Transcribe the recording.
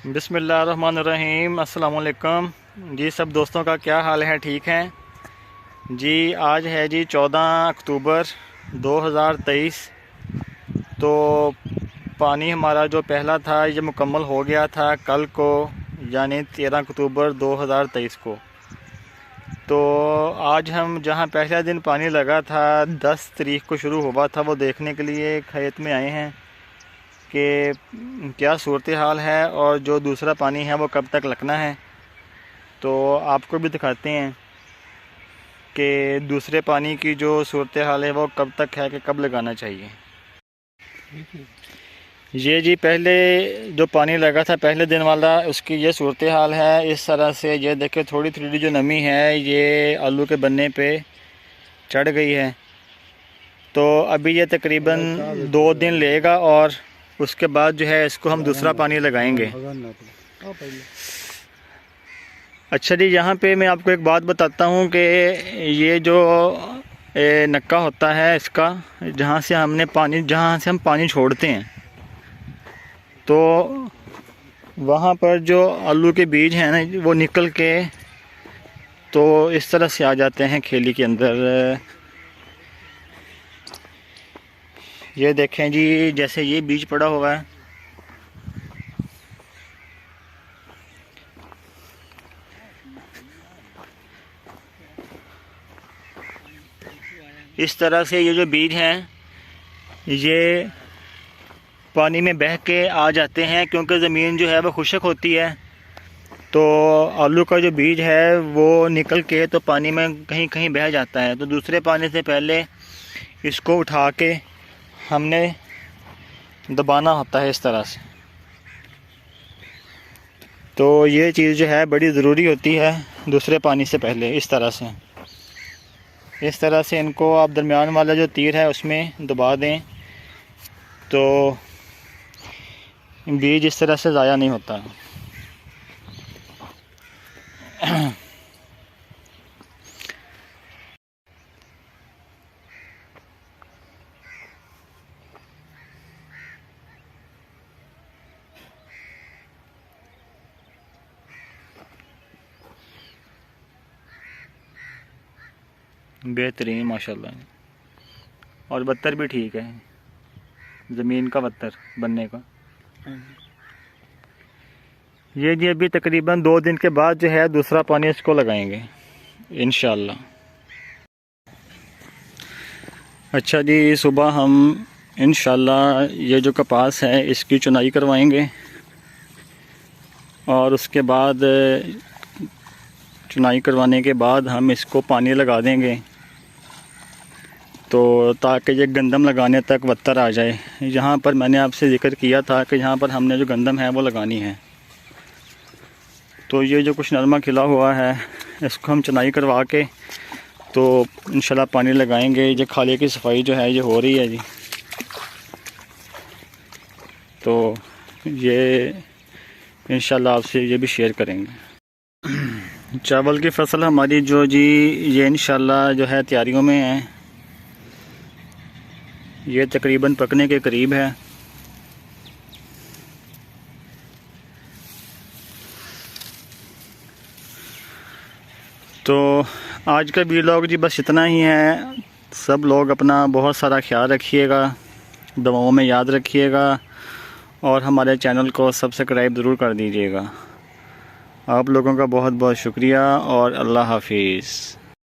बिस्मिल्लाहिर्रहमानिर्रहीम। अस्सलाम वालेकुम जी। सब दोस्तों का क्या हाल है? ठीक हैं जी। आज है जी 14 अक्टूबर 2023। तो पानी हमारा जो पहला था ये मुकम्मल हो गया था कल को, यानी 13 अक्टूबर 2023 को। तो आज हम जहां पहला दिन पानी लगा था 10 तारीख को शुरू हुआ था, वो देखने के लिए खेत में आए हैं कि क्या सूरत हाल है और जो दूसरा पानी है वो कब तक लगना है। तो आपको भी दिखाते हैं कि दूसरे पानी की जो सूरत हाल है वो कब तक है कि कब लगाना चाहिए। ये जी पहले जो पानी लगा था पहले दिन वाला, उसकी ये सूरत हाल है। इस तरह से ये देखें, थोड़ी थोड़ी जो नमी है ये आलू के बनने पे चढ़ गई है। तो अभी ये तकरीबन 2 दिन लेगा और उसके बाद जो है इसको हम दूसरा पानी लगाएंगे। अच्छा जी, यहाँ पे मैं आपको एक बात बताता हूँ कि ये जो नक्का होता है इसका, जहाँ से हम पानी छोड़ते हैं, तो वहाँ पर जो आलू के बीज हैं ना वो निकल के तो इस तरह से आ जाते हैं खेली के अंदर। ये देखें जी, जैसे ये बीज पड़ा हुआ है, इस तरह से ये जो बीज हैं ये पानी में बह के आ जाते हैं, क्योंकि ज़मीन जो है वो खुशक होती है। तो आलू का जो बीज है वो निकल के तो पानी में कहीं कहीं बह जाता है। तो दूसरे पानी से पहले इसको उठा के हमने दबाना होता है इस तरह से। तो ये चीज़ जो है बड़ी ज़रूरी होती है दूसरे पानी से पहले। इस तरह से इनको आप दरमियान वाला जो तीर है उसमें दबा दें तो बीज इस तरह से ज़ाया नहीं होता। बेहतरीन माशाल्लाह। और बत्तर भी ठीक है, ज़मीन का बत्तर बनने का। ये जी अभी तकरीबन 2 दिन के बाद जो है दूसरा पानी इसको लगाएंगे इंशाल्लाह। अच्छा जी, सुबह हम इंशाल्लाह ये जो कपास है इसकी चुनाई करवाएंगे और उसके बाद चुनाई करवाने के बाद हम इसको पानी लगा देंगे, तो ताकि ये गंदम लगाने तक वत्तर आ जाए। यहाँ पर मैंने आपसे जिक्र किया था कि यहाँ पर हमने जो गंदम है वो लगानी है। तो ये जो कुछ नरमा खिला हुआ है इसको हम चुनाई करवा के तो इंशाल्लाह पानी लगाएंगे। ये खाले की सफाई जो है ये हो रही है जी। तो ये इंशाल्लाह आपसे ये भी शेयर करेंगे। चावल की फसल हमारी जो जी ये इंशाल्लाह जो है तैयारियों में है, ये तकरीबन पकने के करीब है। तो आज का वीलॉग जी बस इतना ही है। सब लोग अपना बहुत सारा ख्याल रखिएगा, दुआओं में याद रखिएगा और हमारे चैनल को सब्सक्राइब ज़रूर कर दीजिएगा। आप लोगों का बहुत बहुत शुक्रिया और अल्लाह हाफिज़।